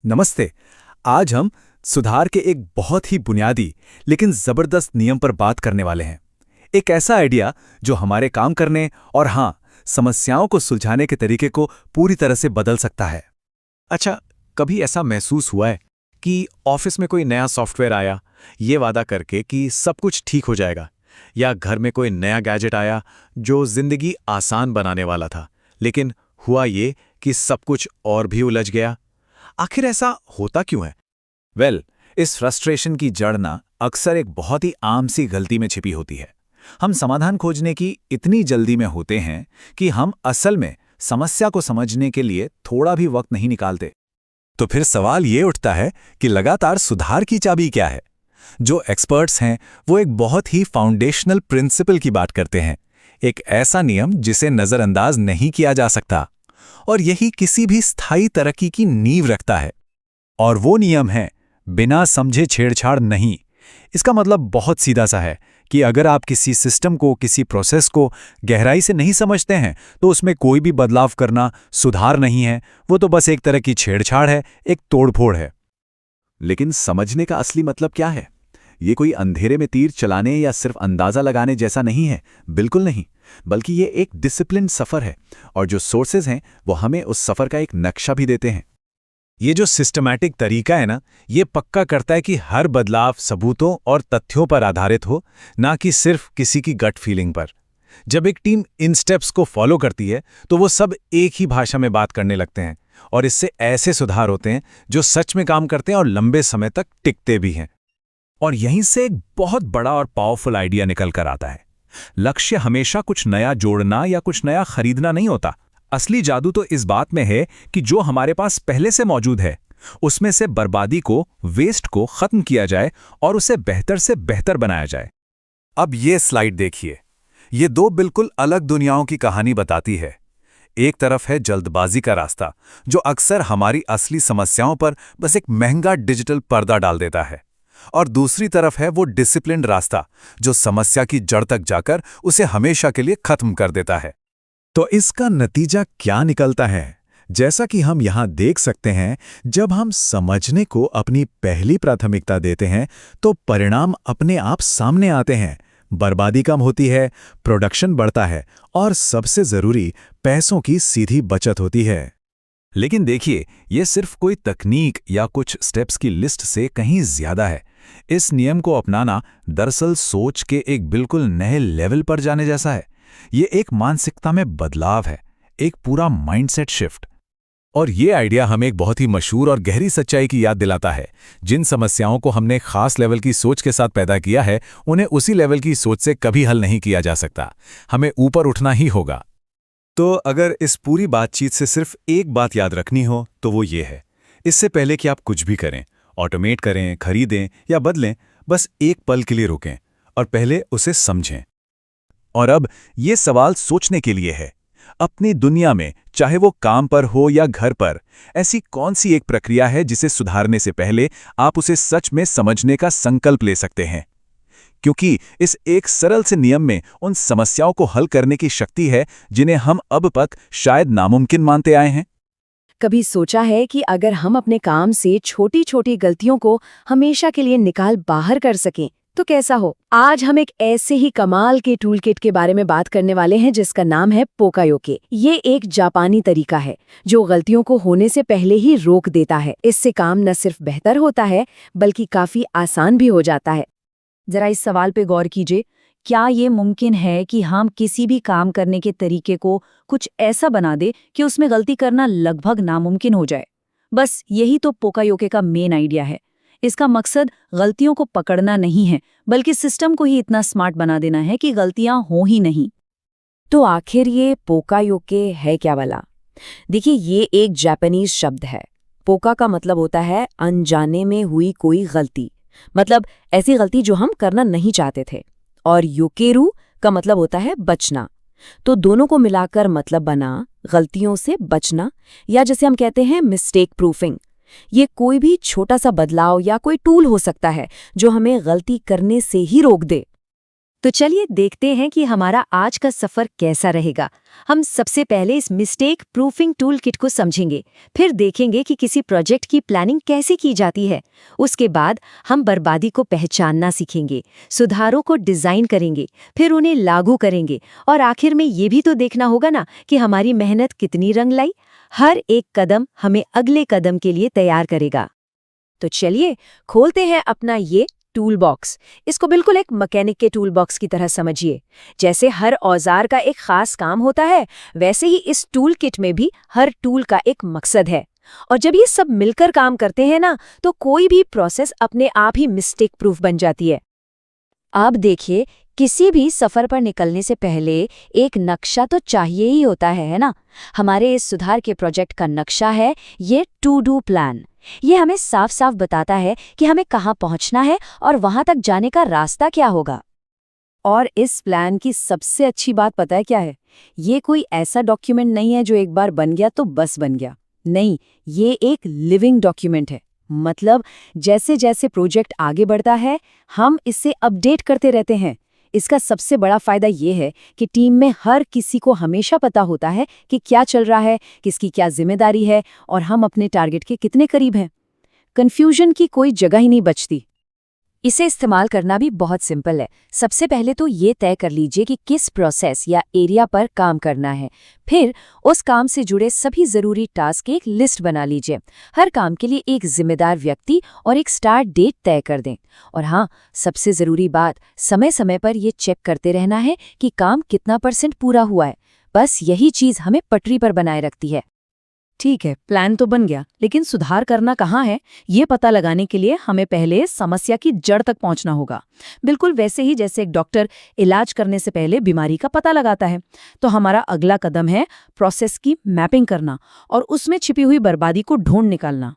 नमस्ते। आज हम सुधार के एक बहुत ही बुनियादी लेकिन जबरदस्त नियम पर बात करने वाले हैं। एक ऐसा आइडिया जो हमारे काम करने और समस्याओं को सुलझाने के तरीके को पूरी तरह से बदल सकता है। अच्छा, कभी ऐसा महसूस हुआ है कि ऑफिस में कोई नया सॉफ्टवेयर आया ये वादा करके कि सब कुछ ठीक हो जाएगा, या घर में कोई नया गैजेट आया जो जिंदगी आसान बनाने वाला था, लेकिन हुआ ये कि सब कुछ और भी उलझ गया। आखिर ऐसा होता क्यों है? इस फ्रस्ट्रेशन की जड़ अक्सर एक बहुत ही आम सी गलती में छिपी होती है। हम समाधान खोजने की इतनी जल्दी में होते हैं कि हम असल में समस्या को समझने के लिए थोड़ा भी वक्त नहीं निकालते। तो फिर सवाल ये उठता है कि लगातार सुधार की चाबी क्या है? जो एक्सपर्ट्स हैं वो एक बहुत ही फाउंडेशनल प्रिंसिपल की बात करते हैं, एक ऐसा नियम जिसे नजरअंदाज नहीं किया जा सकता, और यही किसी भी स्थायी तरक्की की नींव रखता है। और वो नियम है बिना समझे छेड़छाड़ नहीं। इसका मतलब बहुत सीधा सा है कि अगर आप किसी सिस्टम को, किसी प्रोसेस को गहराई से नहीं समझते हैं तो उसमें कोई भी बदलाव करना सुधार नहीं है, वो तो बस एक तरह की छेड़छाड़ है, एक तोड़फोड़ है। लेकिन समझने का असली मतलब क्या है? ये कोई अंधेरे में तीर चलाने या सिर्फ अंदाजा लगाने जैसा नहीं है, बिल्कुल नहीं, बल्कि ये एक डिसिप्लिन्ड सफर है, और जो सोर्सेज हैं वो हमें उस सफर का एक नक्शा भी देते हैं। ये जो सिस्टमैटिक तरीका है ना, ये पक्का करता है कि हर बदलाव सबूतों और तथ्यों पर आधारित हो, ना कि सिर्फ किसी की गट फीलिंग पर। जब एक टीम इन स्टेप्स को फॉलो करती है तो वो सब एक ही भाषा में बात करने लगते हैं, और इससे ऐसे सुधार होते हैं जो सच में काम करते हैं और लंबे समय तक टिकते भी हैं। और यहीं से एक बहुत बड़ा और पावरफुल आइडिया निकल कर आता है। लक्ष्य हमेशा कुछ नया जोड़ना या कुछ नया खरीदना नहीं होता। असली जादू तो इस बात में है कि जो हमारे पास पहले से मौजूद है उसमें से बर्बादी को, वेस्ट को खत्म किया जाए और उसे बेहतर से बेहतर बनाया जाए। अब ये स्लाइड देखिए, ये दो बिल्कुल अलग दुनियाओं की कहानी बताती है। एक तरफ है जल्दबाजी का रास्ता जो अक्सर हमारी असली समस्याओं पर बस एक महंगा डिजिटल पर्दा डाल देता है, और दूसरी तरफ है वो डिसिप्लिन्ड रास्ता जो समस्या की जड़ तक जाकर उसे हमेशा के लिए खत्म कर देता है। तो इसका नतीजा क्या निकलता है? जैसा कि हम यहां देख सकते हैं, जब हम समझने को अपनी पहली प्राथमिकता देते हैं तो परिणाम अपने आप सामने आते हैं। बर्बादी कम होती है, प्रोडक्शन बढ़ता है, और सबसे जरूरी पैसों की सीधी बचत होती है। लेकिन देखिए, ये सिर्फ कोई तकनीक या कुछ स्टेप्स की लिस्ट से कहीं ज्यादा है। इस नियम को अपनाना दरअसल सोच के एक बिल्कुल नए लेवल पर जाने जैसा है। ये एक मानसिकता में बदलाव है, एक पूरा माइंडसेट शिफ्ट। और ये आइडिया हमें एक बहुत ही मशहूर और गहरी सच्चाई की याद दिलाता है। जिन समस्याओं को हमने खास लेवल की सोच के साथ पैदा किया है, उन्हें उसी लेवल की सोच से कभी हल नहीं किया जा सकता। हमें ऊपर उठना ही होगा। तो अगर इस पूरी बातचीत से सिर्फ एक बात याद रखनी हो तो वो ये है, इससे पहले कि आप कुछ भी करें, ऑटोमेट करें, खरीदें या बदलें, बस एक पल के लिए रुकें और पहले उसे समझें। और अब ये सवाल सोचने के लिए है, अपनी दुनिया में, चाहे वो काम पर हो या घर पर, ऐसी कौन सी एक प्रक्रिया है जिसे सुधारने से पहले आप उसे सच में समझने का संकल्प ले सकते हैं? क्योंकि इस एक सरल से नियम में उन समस्याओं को हल करने की शक्ति है जिन्हें हम अब तक शायद नामुमकिन मानते आए हैं। कभी सोचा है कि अगर हम अपने काम से छोटी छोटी गलतियों को हमेशा के लिए निकाल बाहर कर सकें तो कैसा हो? आज हम एक ऐसे ही कमाल के टूल किट के बारे में बात करने वाले हैं जिसका नाम है पोकायोके। ये एक जापानी तरीका है जो गलतियों को होने से पहले ही रोक देता है। इससे काम न सिर्फ बेहतर होता है बल्कि काफी आसान भी हो जाता है। जरा इस सवाल पे गौर कीजिए, क्या ये मुमकिन है कि हम किसी भी काम करने के तरीके को कुछ ऐसा बना दे कि उसमें गलती करना लगभग नामुमकिन हो जाए? बस यही तो पोकायोके का मेन आइडिया है। इसका मकसद गलतियों को पकड़ना नहीं है, बल्कि सिस्टम को ही इतना स्मार्ट बना देना है कि गलतियां हो ही नहीं। तो आखिर ये पोकायोके है क्या वाला? देखिए, ये एक जापानीज शब्द है। पोका का मतलब होता है अनजाने में हुई कोई गलती, मतलब ऐसी गलती जो हम करना नहीं चाहते थे। और योकेरू का मतलब होता है बचना। तो दोनों को मिलाकर मतलब बना गलतियों से बचना, या जैसे हम कहते हैं मिस्टेक प्रूफिंग। ये कोई भी छोटा सा बदलाव या कोई टूल हो सकता है जो हमें गलती करने से ही रोक दे। तो तो चलिए देखते हैं कि हमारा आज का सफर कैसा रहेगा। हम सबसे पहले इस मिस्टेक प्रूफिंग टूल किट को समझेंगे, फिर देखेंगे कि किसी प्रोजेक्ट की प्लानिंग कैसे की जाती है। उसके बाद हम बर्बादी को पहचानना सीखेंगे, सुधारों को डिजाइन करेंगे, फिर उन्हें लागू करेंगे और आखिर में ये भी तो देखना होगा ना कि हमारी मेहनत कितनी रंग लाई। हर एक कदम हमें अगले कदम के लिए तैयार करेगा। तो चलिए खोलते हैं अपना ये टूल बॉक्स। इसको बिल्कुल एक मैकेनिक के टूल बॉक्स की तरह समझिए। जैसे हर औजार का एक खास काम होता है, वैसे ही इस टूल किट में भी हर टूल का एक मकसद है। और जब ये सब मिलकर काम करते हैं ना, तो कोई भी प्रोसेस अपने आप ही मिस्टेक प्रूफ बन जाती है। अब देखिए, किसी भी सफर पर निकलने से पहले एक नक्शा तो चाहिए ही होता है ना? हमारे इस सुधार के प्रोजेक्ट का नक्शा है ये टू डू प्लान। ये हमें साफ साफ बताता है कि हमें कहाँ पहुंचना है और वहां तक जाने का रास्ता क्या होगा। और इस प्लान की सबसे अच्छी बात पता है क्या है? ये कोई ऐसा डॉक्यूमेंट नहीं है जो एक बार बन गया तो बस बन गया। नहीं, ये एक लिविंग डॉक्यूमेंट है। मतलब जैसे जैसे प्रोजेक्ट आगे बढ़ता है, हम इसे अपडेट करते रहते हैं। इसका सबसे बड़ा फायदा ये है कि टीम में हर किसी को हमेशा पता होता है कि क्या चल रहा है, किसकी क्या जिम्मेदारी है और हम अपने टारगेट के कितने करीब हैं। कन्फ्यूजन की कोई जगह ही नहीं बचती। इसे इस्तेमाल करना भी बहुत सिंपल है। सबसे पहले तो ये तय कर लीजिए कि किस प्रोसेस या एरिया पर काम करना है। फिर उस काम से जुड़े सभी ज़रूरी टास्क की एक लिस्ट बना लीजिए। हर काम के लिए एक जिम्मेदार व्यक्ति और एक स्टार्ट डेट तय कर दें। और हाँ, सबसे ज़रूरी बात, समय समय पर ये चेक करते रहना है कि काम कितना % पूरा हुआ है। बस यही चीज़ हमें पटरी पर बनाए रखती है। ठीक है, प्लान तो बन गया, लेकिन सुधार करना कहाँ है, ये पता लगाने के लिए हमें पहले समस्या की जड़ तक पहुंचना होगा। बिल्कुल वैसे ही जैसे एक डॉक्टर इलाज करने से पहले बीमारी का पता लगाता है, तो हमारा अगला कदम है प्रोसेस की मैपिंग करना और उसमें छिपी हुई बर्बादी को ढूंढ निकालना।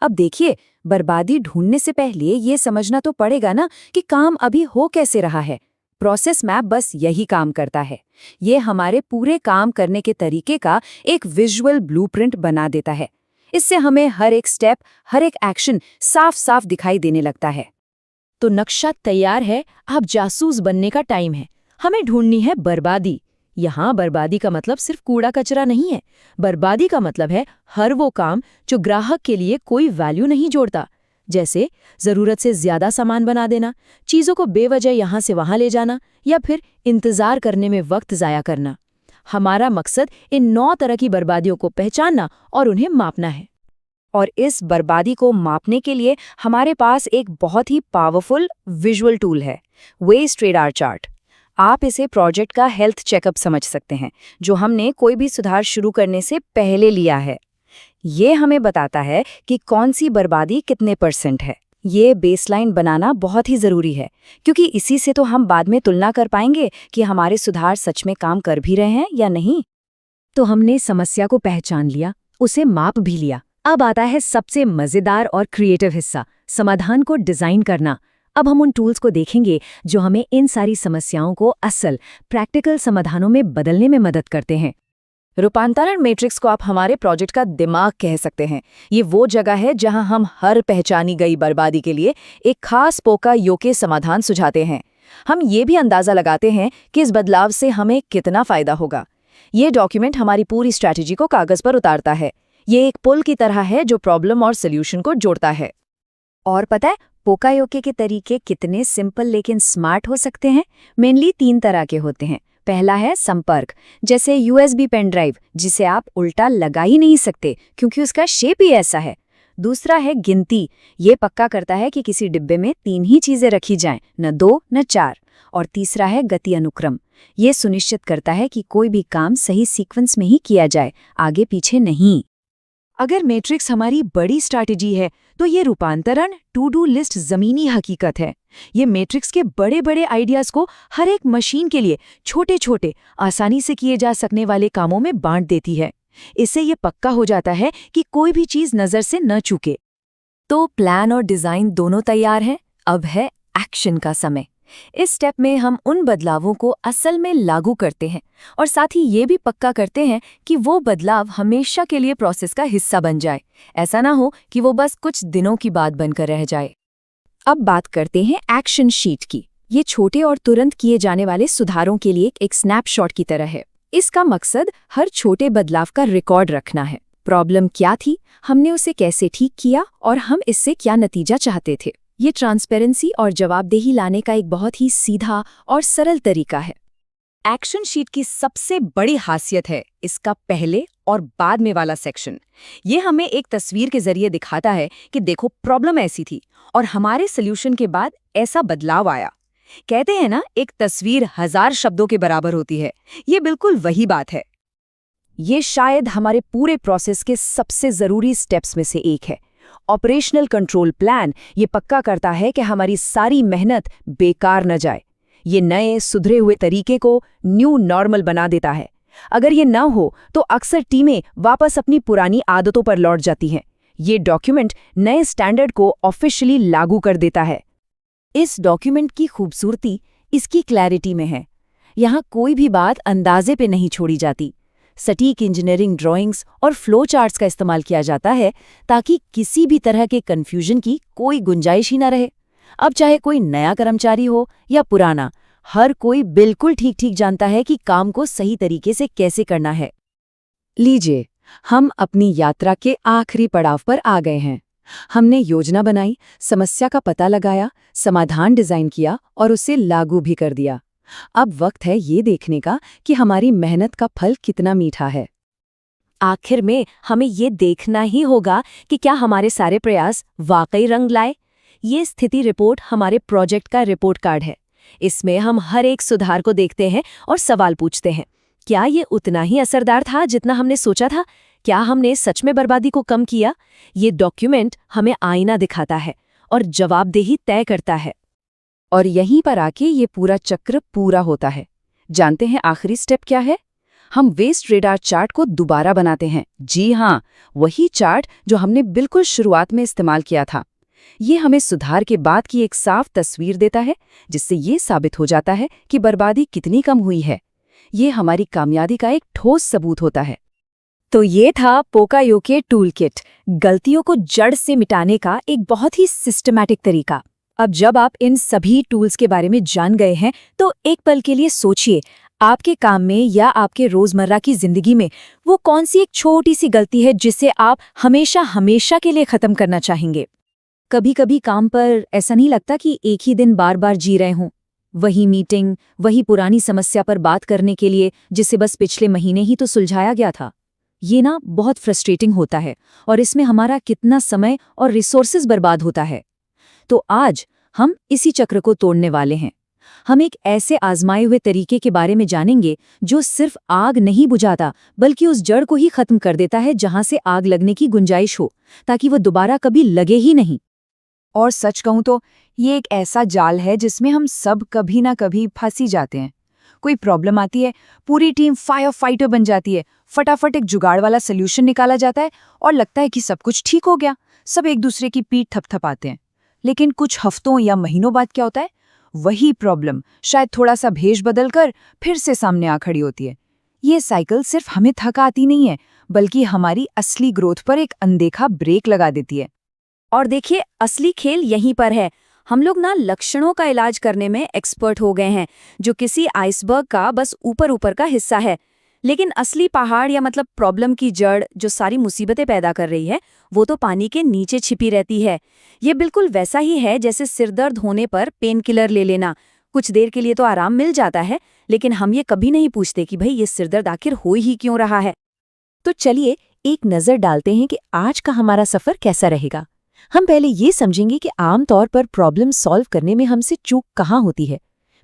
अब देखिए, बर्बादी ढूंढने से पहले ये समझना तो पड़ेगा ना कि काम अभी हो कैसे रहा है। प्रोसेस मैप बस यही काम करता है। ये हमारे पूरे काम करने के तरीके का एक विजुअल ब्लूप्रिंट बना देता है। इससे हमें हर एक स्टेप, हर एक एक्शन साफ साफ दिखाई देने लगता है। तो नक्शा तैयार है, अब जासूस बनने का टाइम है। हमें ढूंढनी है बर्बादी। यहाँ बर्बादी का मतलब सिर्फ कूड़ा कचरा नहीं है। बर्बादी का मतलब है हर वो काम जो ग्राहक के लिए कोई वैल्यू नहीं जोड़ता, जैसे जरूरत से ज्यादा सामान बना देना, चीजों को बेवजह यहाँ से वहां ले जाना या फिर इंतजार करने में वक्त जाया करना। हमारा मकसद इन 9 तरह की बर्बादियों को पहचानना और उन्हें मापना है। और इस बर्बादी को मापने के लिए हमारे पास एक बहुत ही पावरफुल विजुअल टूल है, वेस्ट रेडार चार्ट। आप इसे प्रोजेक्ट का हेल्थ चेकअप समझ सकते हैं, जो हमने कोई भी सुधार शुरू करने से पहले लिया है। ये हमें बताता है कि कौन सी बर्बादी कितने % है। ये बेसलाइन बनाना बहुत ही ज़रूरी है, क्योंकि इसी से तो हम बाद में तुलना कर पाएंगे कि हमारे सुधार सच में काम कर भी रहे हैं या नहीं। तो हमने समस्या को पहचान लिया, उसे माप भी लिया। अब आता है सबसे मज़ेदार और क्रिएटिव हिस्सा, समाधान को डिज़ाइन करना। अब हम उन टूल्स को देखेंगे जो हमें इन सारी समस्याओं को असल प्रैक्टिकल समाधानों में बदलने में मदद करते हैं। रूपांतरण मैट्रिक्स को आप हमारे प्रोजेक्ट का दिमाग कह सकते हैं। ये वो जगह है जहां हम हर पहचानी गई बर्बादी के लिए एक खास पोका योग्य समाधान सुझाते हैं। हम ये भी अंदाजा लगाते हैं कि इस बदलाव से हमें कितना फायदा होगा। ये डॉक्यूमेंट हमारी पूरी स्ट्रैटेजी को कागज पर उतारता है। ये एक पुल की तरह है जो प्रॉब्लम और सोल्यूशन को जोड़ता है। और पता है, पोकायोके के तरीके कितने सिंपल लेकिन स्मार्ट हो सकते हैं। मेनली 3 तरह के होते हैं। पहला है संपर्क, जैसे USB पेन ड्राइव, जिसे आप उल्टा लगा ही नहीं सकते क्योंकि उसका शेप ही ऐसा है। दूसरा है गिनती, ये पक्का करता है कि किसी डिब्बे में 3 ही चीजें रखी जाएं, न 2 न 4। और तीसरा है गति अनुक्रम, ये सुनिश्चित करता है कि कोई भी काम सही सीक्वेंस में ही किया जाए, आगे पीछे नहीं। अगर मैट्रिक्स हमारी बड़ी स्ट्रैटेजी है, तो ये रूपांतरण टू डू लिस्ट जमीनी हकीकत है। ये मैट्रिक्स के बड़े बड़े आइडियाज को हर एक मशीन के लिए छोटे छोटे, आसानी से किए जा सकने वाले कामों में बांट देती है। इससे ये पक्का हो जाता है कि कोई भी चीज नजर से न चूके। तो प्लान और डिजाइन दोनों तैयार हैं, अब है एक्शन का समय। इस स्टेप में हम उन बदलावों को असल में लागू करते हैं और साथ ही ये भी पक्का करते हैं कि वो बदलाव हमेशा के लिए प्रोसेस का हिस्सा बन जाए। ऐसा ना हो कि वो बस कुछ दिनों की बात बनकर रह जाए। अब बात करते हैं एक्शन शीट की। ये छोटे और तुरंत किए जाने वाले सुधारों के लिए एक स्नैपशॉट की तरह है। इसका मकसद हर छोटे बदलाव का रिकॉर्ड रखना है। प्रॉब्लम क्या थी, हमने उसे कैसे ठीक किया और हम इससे क्या नतीजा चाहते थे। ये ट्रांसपेरेंसी और जवाबदेही लाने का एक बहुत ही सीधा और सरल तरीका है। एक्शन शीट की सबसे बड़ी खासियत है इसका पहले और बाद में वाला सेक्शन। ये हमें एक तस्वीर के जरिए दिखाता है कि देखो प्रॉब्लम ऐसी थी और हमारे सॉल्यूशन के बाद ऐसा बदलाव आया। कहते हैं ना, एक तस्वीर 1000 शब्दों के बराबर होती है। ये बिल्कुल वही बात है। ये शायद हमारे पूरे प्रोसेस के सबसे जरूरी स्टेप्स में से एक है। ऑपरेशनल कंट्रोल प्लान ये पक्का करता है कि हमारी सारी मेहनत बेकार न जाए। ये नए सुधरे हुए तरीके को न्यू नॉर्मल बना देता है। अगर ये ना हो तो अक्सर टीमें वापस अपनी पुरानी आदतों पर लौट जाती हैं। ये डॉक्यूमेंट नए स्टैंडर्ड को ऑफिशियली लागू कर देता है। इस डॉक्यूमेंट की खूबसूरती इसकी क्लैरिटी में है। यहाँ कोई भी बात अंदाजे पे नहीं छोड़ी जाती। सटीक इंजीनियरिंग ड्राइंग्स और फ्लो चार्ट्स का इस्तेमाल किया जाता है ताकि किसी भी तरह के कन्फ्यूजन की कोई गुंजाइश ही ना रहे। अब चाहे कोई नया कर्मचारी हो या पुराना, हर कोई बिल्कुल ठीक ठीक जानता है कि काम को सही तरीके से कैसे करना है। लीजिए, हम अपनी यात्रा के आखिरी पड़ाव पर आ गए हैं। हमने योजना बनाई, समस्या का पता लगाया, समाधान डिजाइन किया और उसे लागू भी कर दिया। अब वक्त है ये देखने का कि हमारी मेहनत का फल कितना मीठा है। आखिर में हमें ये देखना ही होगा कि क्या हमारे सारे प्रयास वाकई रंग लाए। ये स्थिति रिपोर्ट हमारे प्रोजेक्ट का रिपोर्ट कार्ड है। इसमें हम हर एक सुधार को देखते हैं और सवाल पूछते हैं, क्या ये उतना ही असरदार था जितना हमने सोचा था? क्या हमने सच में बर्बादी को कम किया? ये डॉक्यूमेंट हमें आईना दिखाता है और जवाबदेही तय करता है। और यहीं पर आके ये पूरा चक्र पूरा होता है। जानते हैं आखिरी स्टेप क्या है? हम वेस्ट रेडार चार्ट को दोबारा बनाते हैं। जी हाँ, वही चार्ट जो हमने बिल्कुल शुरुआत में इस्तेमाल किया था। ये हमें सुधार के बाद की एक साफ तस्वीर देता है, जिससे ये साबित हो जाता है कि बर्बादी कितनी कम हुई है। ये हमारी कामयाबी का एक ठोस सबूत होता है। तो ये था पोकायोके टूल किट, गलतियों को जड़ से मिटाने का एक बहुत ही सिस्टमैटिक तरीका। अब जब आप इन सभी टूल्स के बारे में जान गए हैं, तो एक पल के लिए सोचिए, आपके काम में या आपके रोजमर्रा की जिंदगी में वो कौन सी एक छोटी सी गलती है जिसे आप हमेशा हमेशा के लिए खत्म करना चाहेंगे। कभी कभी काम पर ऐसा नहीं लगता कि एक ही दिन बार बार जी रहे हों, वही मीटिंग, वही पुरानी समस्या पर बात करने के लिए जिसे बस पिछले महीने ही तो सुलझाया गया था। ये ना बहुत फ्रस्ट्रेटिंग होता है और इसमें हमारा कितना समय और रिसोर्सेज बर्बाद होता है। तो आज हम इसी चक्र को तोड़ने वाले हैं। हम एक ऐसे आजमाए हुए तरीके के बारे में जानेंगे जो सिर्फ आग नहीं बुझाता, बल्कि उस जड़ को ही खत्म कर देता है जहां से आग लगने की गुंजाइश हो, ताकि वो दोबारा कभी लगे ही नहीं। और सच कहूं तो ये एक ऐसा जाल है जिसमें हम सब कभी ना कभी फंसी जाते हैं। कोई प्रॉब्लम आती है, पूरी टीम फायर फाइटर बन जाती है, फटाफट एक जुगाड़ वाला सोल्यूशन निकाला जाता है और लगता है कि सब कुछ ठीक हो गया। सब एक दूसरे की पीठ थपथपाते हैं। लेकिन कुछ हफ्तों या महीनों बाद क्या होता है? वही प्रॉब्लम शायद थोड़ा सा भेष बदल कर फिर से सामने आ खड़ी होती है। ये साइकिल सिर्फ हमें थकाती नहीं है, बल्कि हमारी असली ग्रोथ पर एक अनदेखा ब्रेक लगा देती है। और देखिए, असली खेल यहीं पर है। हम लोग ना लक्षणों का इलाज करने में एक्सपर्ट हो गए हैं, जो किसी आइसबर्ग का बस ऊपर ऊपर का हिस्सा है। लेकिन असली पहाड़ या मतलब प्रॉब्लम की जड़ जो सारी मुसीबतें पैदा कर रही है, वो तो पानी के नीचे छिपी रहती है। ये बिल्कुल वैसा ही है जैसे सिरदर्द होने पर पेन किलर ले लेना। कुछ देर के लिए तो आराम मिल जाता है, लेकिन हम ये कभी नहीं पूछते कि भाई ये सिरदर्द आखिर हो ही क्यों रहा है। तो चलिए एक नज़र डालते हैं कि आज का हमारा सफ़र कैसा रहेगा। हम पहले ये समझेंगे कि आमतौर पर प्रॉब्लम सॉल्व करने में हमसे चूक कहाँ होती है।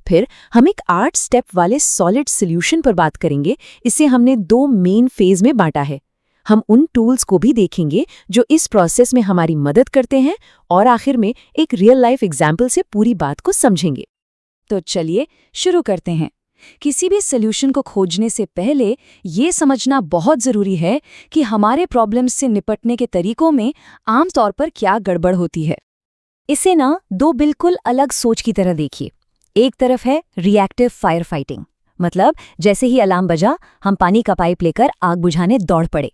फिर हम एक 8 स्टेप वाले सॉलिड सॉल्यूशन पर बात करेंगे। इसे हमने 2 मेन फेज में बांटा है। हम उन टूल्स को भी देखेंगे जो इस प्रोसेस में हमारी मदद करते हैं, और आखिर में एक रियल लाइफ एग्जाम्पल से पूरी बात को समझेंगे। तो चलिए शुरू करते हैं। किसी भी सॉल्यूशन को खोजने से पहले ये समझना बहुत ज़रूरी है कि हमारे प्रॉब्लम्स से निपटने के तरीकों में आमतौर पर क्या गड़बड़ होती है। इसे ना 2 बिल्कुल अलग सोच की तरह देखिए। एक तरफ है रिएक्टिव फायर फाइटिंग, मतलब जैसे ही अलार्म बजा हम पानी का पाइप लेकर आग बुझाने दौड़ पड़े।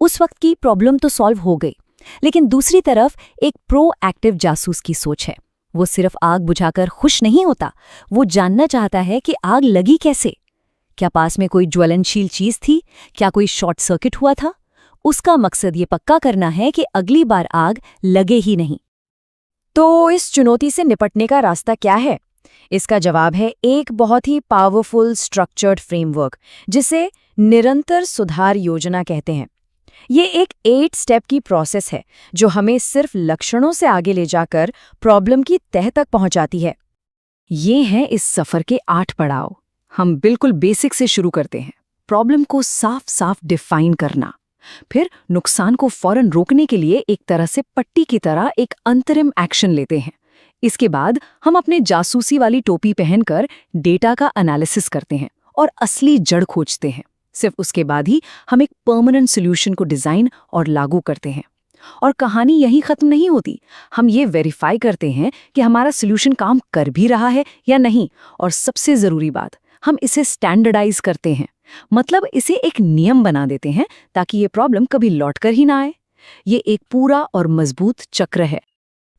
उस वक्त की प्रॉब्लम तो सॉल्व हो गई। लेकिन दूसरी तरफ एक प्रोएक्टिव जासूस की सोच है, वो सिर्फ आग बुझाकर खुश नहीं होता, वो जानना चाहता है कि आग लगी कैसे। क्या पास में कोई ज्वलनशील चीज थी? क्या कोई शॉर्ट सर्किट हुआ था? उसका मकसद ये पक्का करना है कि अगली बार आग लगे ही नहीं। तो इस चुनौती से निपटने का रास्ता क्या है? इसका जवाब है एक बहुत ही पावरफुल स्ट्रक्चर्ड फ्रेमवर्क, जिसे निरंतर सुधार योजना कहते हैं। ये एक 8 स्टेप की प्रोसेस है जो हमें सिर्फ लक्षणों से आगे ले जाकर प्रॉब्लम की तह तक पहुंचाती है। ये हैं इस सफर के 8 पड़ाव। हम बिल्कुल बेसिक से शुरू करते हैं। प्रॉब्लम को साफ साफ डिफाइन करना, फिर नुकसान को फौरन रोकने के लिए एक तरह से पट्टी की तरह एक अंतरिम एक्शन लेते हैं। इसके बाद हम अपने जासूसी वाली टोपी पहनकर डेटा का एनालिसिस करते हैं और असली जड़ खोजते हैं। सिर्फ उसके बाद ही हम एक परमानेंट सॉल्यूशन को डिजाइन और लागू करते हैं। और कहानी यही खत्म नहीं होती। हम ये वेरीफाई करते हैं कि हमारा सॉल्यूशन काम कर भी रहा है या नहीं, और सबसे जरूरी बात, हम इसे स्टैंडर्डाइज करते हैं, मतलब इसे एक नियम बना देते हैं ताकि ये प्रॉब्लम कभी लौटकर ही ना आए। ये एक पूरा और मजबूत चक्र है।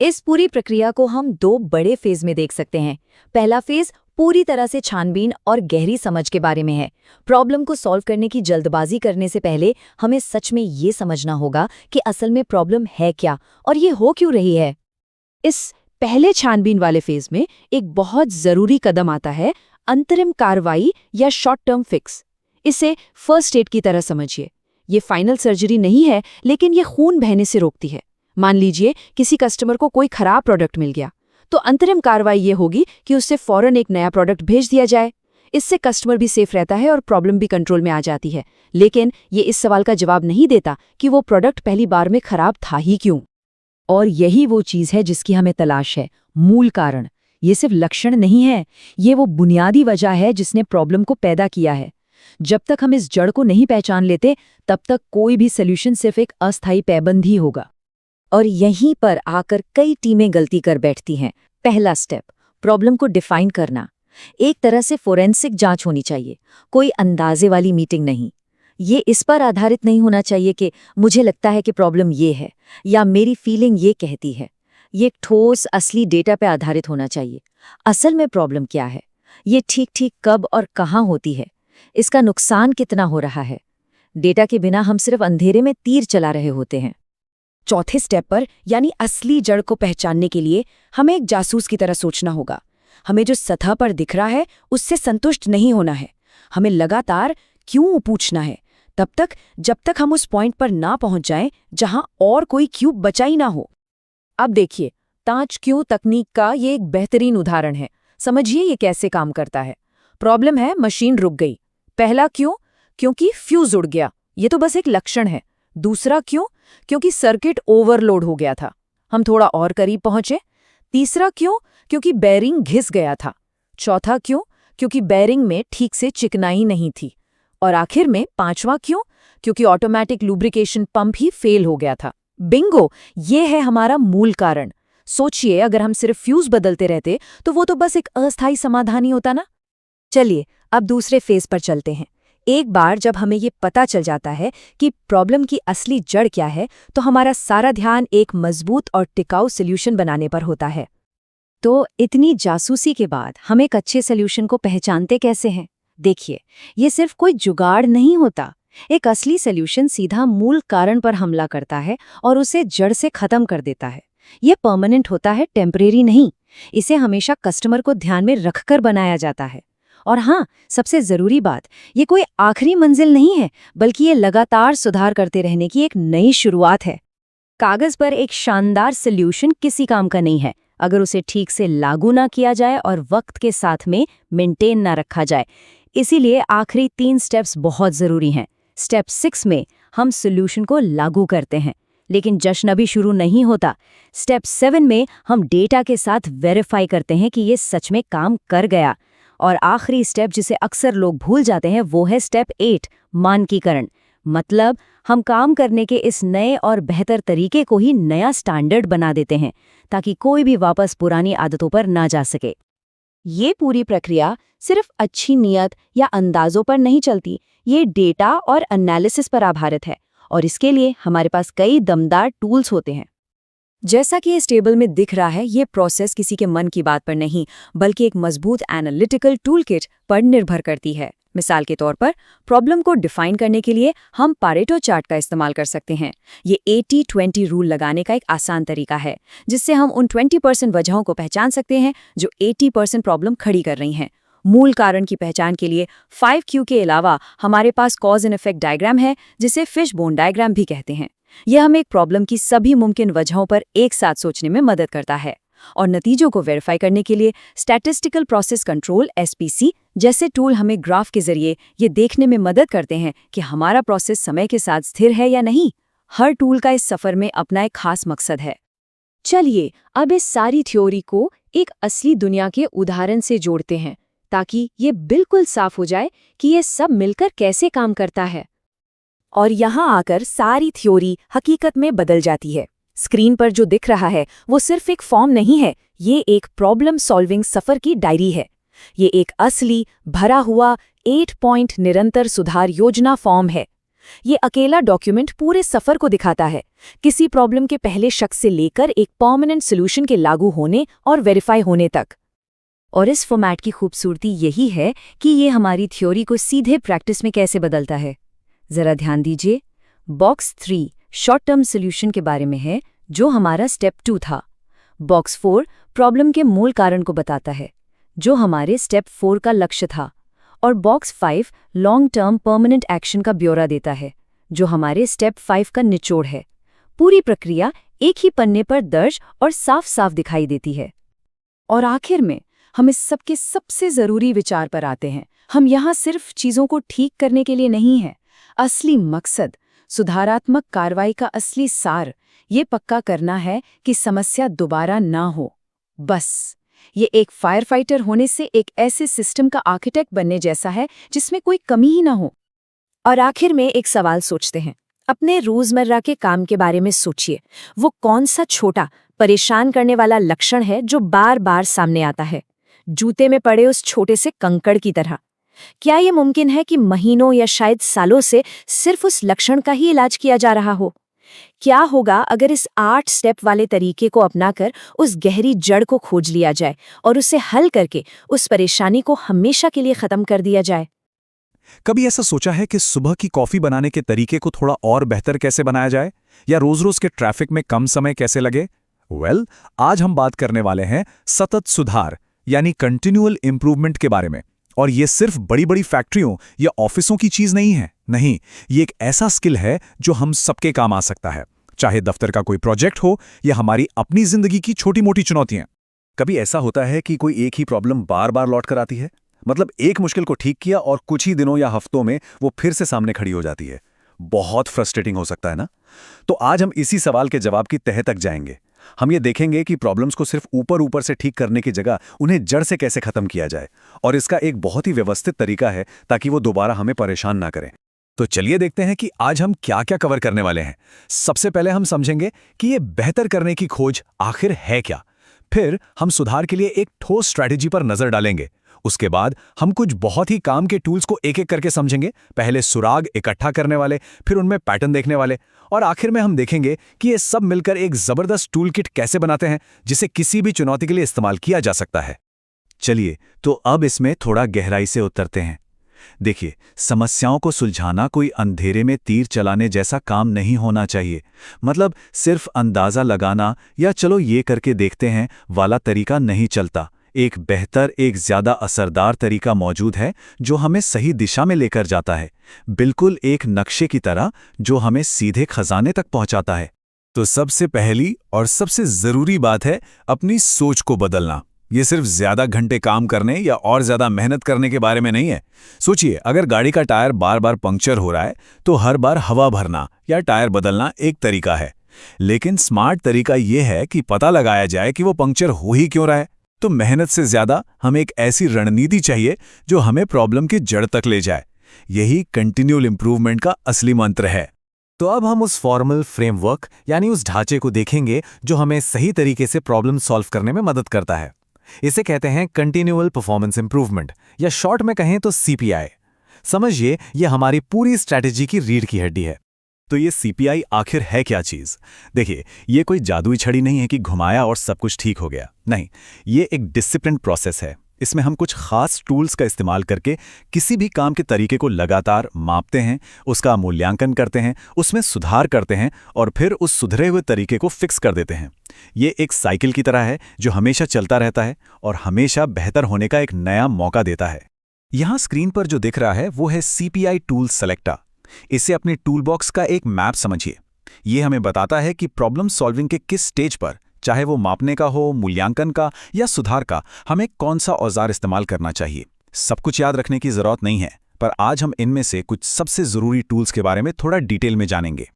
इस पूरी प्रक्रिया को हम 2 बड़े फेज में देख सकते हैं। पहला फेज पूरी तरह से छानबीन और गहरी समझ के बारे में है। प्रॉब्लम को सॉल्व करने की जल्दबाजी करने से पहले हमें सच में ये समझना होगा कि असल में प्रॉब्लम है क्या और ये हो क्यों रही है। इस पहले छानबीन वाले फेज में एक बहुत जरूरी कदम आता है, अंतरिम कार्रवाई या शॉर्ट टर्म फिक्स। इसे फर्स्ट एड की तरह समझिए। ये फाइनल सर्जरी नहीं है, लेकिन ये खून बहने से रोकती है। मान लीजिए किसी कस्टमर को कोई खराब प्रोडक्ट मिल गया, तो अंतरिम कार्रवाई ये होगी कि उससे फौरन एक नया प्रोडक्ट भेज दिया जाए। इससे कस्टमर भी सेफ रहता है और प्रॉब्लम भी कंट्रोल में आ जाती है। लेकिन ये इस सवाल का जवाब नहीं देता कि वो प्रोडक्ट पहली बार में खराब था ही क्यों। और यही वो चीज है जिसकी हमें तलाश है, मूल कारण। ये सिर्फ लक्षण नहीं है, ये वो बुनियादी वजह है जिसने प्रॉब्लम को पैदा किया है। जब तक हम इस जड़ को नहीं पहचान लेते, तब तक कोई भी सॉल्यूशन सिर्फ एक अस्थायी पैबंद ही होगा। और यहीं पर आकर कई टीमें गलती कर बैठती हैं। पहला स्टेप, प्रॉब्लम को डिफाइन करना। एक तरह से फोरेंसिक जांच होनी चाहिए, कोई अंदाजे वाली मीटिंग नहीं। ये इस पर आधारित नहीं होना चाहिए कि मुझे लगता है कि प्रॉब्लम ये है या मेरी फीलिंग ये कहती है। ये ठोस असली डेटा पे आधारित होना चाहिए। असल में प्रॉब्लम क्या है, ये ठीक ठीक कब और कहाँ होती है, इसका नुकसान कितना हो रहा है। डेटा के बिना हम सिर्फ अंधेरे में तीर चला रहे होते हैं। चौथे स्टेप पर, यानी असली जड़ को पहचानने के लिए, हमें एक जासूस की तरह सोचना होगा। हमें जो सतह पर दिख रहा है उससे संतुष्ट नहीं होना है। हमें लगातार क्यों पूछना है, तब तक जब तक हम उस पॉइंट पर ना पहुंच जाएं जहां और कोई क्यों बचा ही ना हो। अब देखिए, 5 क्यों तकनीक का ये एक बेहतरीन उदाहरण है। समझिए ये कैसे काम करता है। प्रॉब्लम है, मशीन रुक गई। पहला क्यों, क्योंकि फ्यूज उड़ गया, ये तो बस एक लक्षण है। दूसरा क्यों, क्योंकि सर्किट ओवरलोड हो गया था, हम थोड़ा और करीब पहुंचे। तीसरा क्यों, क्योंकि बेरिंग घिस गया था। चौथा क्यों, क्योंकि बेरिंग में ठीक से चिकनाई नहीं थी। और आखिर में 5वां क्यों, क्योंकि ऑटोमेटिक लुब्रिकेशन पंप ही फेल हो गया था। बिंगो, ये है हमारा मूल कारण। सोचिए, अगर हम सिर्फ फ्यूज बदलते रहते तो वो तो बस एक अस्थायी समाधान ही होता ना। चलिए अब दूसरे फेज पर चलते हैं। एक बार जब हमें ये पता चल जाता है कि प्रॉब्लम की असली जड़ क्या है, तो हमारा सारा ध्यान एक मजबूत और टिकाऊ सॉल्यूशन बनाने पर होता है। तो इतनी जासूसी के बाद हम एक अच्छे सॉल्यूशन को पहचानते कैसे हैं? देखिए, ये सिर्फ कोई जुगाड़ नहीं होता। एक असली सॉल्यूशन सीधा मूल कारण पर हमला करता है और उसे जड़ से खत्म कर देता है। ये परमानेंट होता है, टेम्परेरी नहीं। इसे हमेशा कस्टमर को ध्यान में रखकर बनाया जाता है। और हाँ, सबसे जरूरी बात, ये कोई आखिरी मंजिल नहीं है, बल्कि ये लगातार सुधार करते रहने की एक नई शुरुआत है। कागज पर एक शानदार सॉल्यूशन किसी काम का नहीं है अगर उसे ठीक से लागू ना किया जाए और वक्त के साथ में मेंटेन ना रखा जाए। इसीलिए आखिरी 3 स्टेप्स बहुत जरूरी हैं। स्टेप 6 में हम सॉल्यूशन को लागू करते हैं, लेकिन जश्न अभी शुरू नहीं होता। स्टेप 7 में हम डेटा के साथ वेरीफाई करते हैं कि ये सच में काम कर गया। और आखिरी स्टेप जिसे अक्सर लोग भूल जाते हैं, वो है स्टेप 8, मानकीकरण। मतलब हम काम करने के इस नए और बेहतर तरीके को ही नया स्टैंडर्ड बना देते हैं, ताकि कोई भी वापस पुरानी आदतों पर ना जा सके। ये पूरी प्रक्रिया सिर्फ अच्छी नियत या अंदाजों पर नहीं चलती, ये डेटा और एनालिसिस पर आधारित है, और इसके लिए हमारे पास कई दमदार टूल्स होते हैं। जैसा कि इस टेबल में दिख रहा है, ये प्रोसेस किसी के मन की बात पर नहीं, बल्कि एक मजबूत एनालिटिकल टूलकिट पर निर्भर करती है। मिसाल के तौर पर प्रॉब्लम को डिफाइन करने के लिए हम पारेटो चार्ट का इस्तेमाल कर सकते हैं। ये 80-20 रूल लगाने का एक आसान तरीका है, जिससे हम उन 20% वजहों को पहचान सकते हैं जो 80% प्रॉब्लम खड़ी कर रही हैं। मूल कारण की पहचान के लिए 5Q के अलावा हमारे पास कॉज एंड इफेक्ट डायग्राम है, जिसे फिशबोन डायग्राम भी कहते हैं। यह हमें एक प्रॉब्लम की सभी मुमकिन वजहों पर एक साथ सोचने में मदद करता है। और नतीजों को वेरीफाई करने के लिए स्टैटिस्टिकल प्रोसेस कंट्रोल (SPC) जैसे टूल हमें ग्राफ के जरिए ये देखने में मदद करते हैं कि हमारा प्रोसेस समय के साथ स्थिर है या नहीं। हर टूल का इस सफर में अपना एक खास मकसद है। चलिए अब इस सारी थ्योरी को एक असली दुनिया के उदाहरण से जोड़ते हैं, ताकि ये बिल्कुल साफ हो जाए कि ये सब मिलकर कैसे काम करता है। और यहाँ आकर सारी थ्योरी हकीकत में बदल जाती है। स्क्रीन पर जो दिख रहा है वो सिर्फ एक फॉर्म नहीं है, ये एक प्रॉब्लम सॉल्विंग सफर की डायरी है। ये एक असली भरा हुआ 8 पॉइंट निरंतर सुधार योजना फॉर्म है। ये अकेला डॉक्यूमेंट पूरे सफर को दिखाता है, किसी प्रॉब्लम के पहले शक से लेकर एक परमानेंट सॉल्यूशन के लागू होने और वेरीफाई होने तक। और इस फॉर्मेट की खूबसूरती यही है कि ये हमारी थ्योरी को सीधे प्रैक्टिस में कैसे बदलता है। जरा ध्यान दीजिए, बॉक्स 3 शॉर्ट टर्म सॉल्यूशन के बारे में है, जो हमारा स्टेप 2 था। बॉक्स 4 प्रॉब्लम के मूल कारण को बताता है, जो हमारे स्टेप 4 का लक्ष्य था। और box 5 long term permanent action का ब्यौरा देता है, जो हमारे स्टेप 5 का निचोड़ है। पूरी प्रक्रिया एक ही पन्ने पर दर्ज और साफ साफ दिखाई देती है। और आखिर में हम इस सबके सबसे ज़रूरी विचार पर आते हैं। हम यहाँ सिर्फ चीज़ों को ठीक करने के लिए नहीं हैं। असली मकसद, सुधारात्मक कार्रवाई का असली सार, ये पक्का करना है कि समस्या दोबारा ना हो। बस ये एक फायर फाइटर होने से एक ऐसे सिस्टम का आर्किटेक्ट बनने जैसा है जिसमें कोई कमी ही ना हो। और आखिर में एक सवाल सोचते हैं, अपने रोजमर्रा के काम के बारे में सोचिए। वो कौन सा छोटा परेशान करने वाला लक्षण है जो बार बार सामने आता है, जूते में पड़े उस छोटे से कंकड़ की तरह? क्या ये मुमकिन है कि महीनों या शायद सालों से सिर्फ उस लक्षण का ही इलाज किया जा रहा हो? क्या होगा अगर इस 8 स्टेप वाले तरीके को अपनाकर उस गहरी जड़ को खोज लिया जाए और उसे हल करके उस परेशानी को हमेशा के लिए खत्म कर दिया जाए? कभी ऐसा सोचा है कि सुबह की कॉफी बनाने के तरीके को थोड़ा और बेहतर कैसे बनाया जाए, या रोज-रोज के ट्रैफिक में कम समय कैसे लगे? आज हम बात करने वाले हैं सतत सुधार यानी कंटिन्यूअल इंप्रूवमेंट के बारे में। और ये सिर्फ बड़ी-बड़ी फैक्ट्रियों या ऑफिसों की चीज नहीं है। नहीं, ये एक ऐसा स्किल है जो हम सबके काम आ सकता है, चाहे दफ्तर का कोई प्रोजेक्ट हो या हमारी अपनी जिंदगी की छोटी-मोटी चुनौतियां। कभी ऐसा होता है कि कोई एक ही प्रॉब्लम बार बार लौट कर आती है, मतलब एक मुश्किल को ठीक किया और कुछ ही दिनों या हफ्तों में वो फिर से सामने खड़ी हो जाती है। बहुत फ्रस्ट्रेटिंग हो सकता है ना? तो आज हम इसी सवाल के जवाब की तह तक जाएंगे। हम ये देखेंगे कि प्रॉब्लम्स को सिर्फ ऊपर से ठीक करने की जगह उन्हें जड़ से कैसे खत्म किया जाए, और इसका एक बहुत ही व्यवस्थित तरीका है ताकि वो दोबारा हमें परेशान ना करें। तो चलिए देखते हैं कि आज हम क्या-क्या कवर करने वाले हैं। सबसे पहले हम समझेंगे कि ये बेहतर करने की खोज आखिर है क्या। फिर हम सुधार के लिए एक ठोस स्ट्रैटेजी पर नजर डालेंगे। उसके बाद हम कुछ बहुत ही काम के टूल्स को एक-एक करके समझेंगे, पहले सुराग इकट्ठा करने वाले, फिर उनमें पैटर्न देखने वाले, और आखिर में हम देखेंगे कि ये सब मिलकर एक जबरदस्त टूलकिट कैसे बनाते हैं जिसे किसी भी चुनौती के लिए इस्तेमाल किया जा सकता है। चलिए तो अब इसमें थोड़ा गहराई से उतरते हैं। देखिए, समस्याओं को सुलझाना कोई अंधेरे में तीर चलाने जैसा काम नहीं होना चाहिए। मतलब सिर्फ अंदाजा लगाना या चलो ये करके देखते हैं वाला तरीका नहीं चलता। एक बेहतर, एक ज्यादा असरदार तरीका मौजूद है जो हमें सही दिशा में लेकर जाता है, बिल्कुल एक नक्शे की तरह जो हमें सीधे खजाने तक पहुंचाता है। तो सबसे पहली और सबसे जरूरी बात है अपनी सोच को बदलना। ये सिर्फ ज्यादा घंटे काम करने या और ज्यादा मेहनत करने के बारे में नहीं है। सोचिए, अगर गाड़ी का टायर बार बार पंक्चर हो रहा है तो हर बार हवा भरना या टायर बदलना एक तरीका है, लेकिन स्मार्ट तरीका ये है कि पता लगाया जाए कि वो पंक्चर हो ही क्यों रहा है। तो मेहनत से ज्यादा हमें एक ऐसी रणनीति चाहिए जो हमें प्रॉब्लम की जड़ तक ले जाए। यही कंटिन्यूअल इंप्रूवमेंट का असली मंत्र है। तो अब हम उस फॉर्मल फ्रेमवर्क यानी उस ढांचे को देखेंगे जो हमें सही तरीके से प्रॉब्लम सॉल्व करने में मदद करता है। इसे कहते हैं कंटिन्यूअल परफॉर्मेंस इंप्रूवमेंट, या शॉर्ट में कहें तो CPI। समझिए, यह हमारी पूरी स्ट्रैटेजी की रीढ़ की हड्डी है। तो ये सीपीआई आखिर है क्या चीज़? देखिए, ये कोई जादुई छड़ी नहीं है कि घुमाया और सब कुछ ठीक हो गया। नहीं, ये एक डिसिप्लिन प्रोसेस है। इसमें हम कुछ खास टूल्स का इस्तेमाल करके किसी भी काम के तरीके को लगातार मापते हैं, उसका मूल्यांकन करते हैं, उसमें सुधार करते हैं और फिर उस सुधरे हुए तरीके को फिक्स कर देते हैं। ये एक साइकिल की तरह है जो हमेशा चलता रहता है और हमेशा बेहतर होने का एक नया मौका देता है। यहाँ स्क्रीन पर जो दिख रहा है वो है CPI टूल सेलेक्टर। इसे अपने टूल बॉक्स का एक मैप समझिए। ये हमें बताता है कि प्रॉब्लम सॉल्विंग के किस स्टेज पर, चाहे वो मापने का हो, मूल्यांकन का या सुधार का, हमें कौन सा औजार इस्तेमाल करना चाहिए। सब कुछ याद रखने की जरूरत नहीं है, पर आज हम इनमें से कुछ सबसे जरूरी टूल्स के बारे में थोड़ा डिटेल में जानेंगे।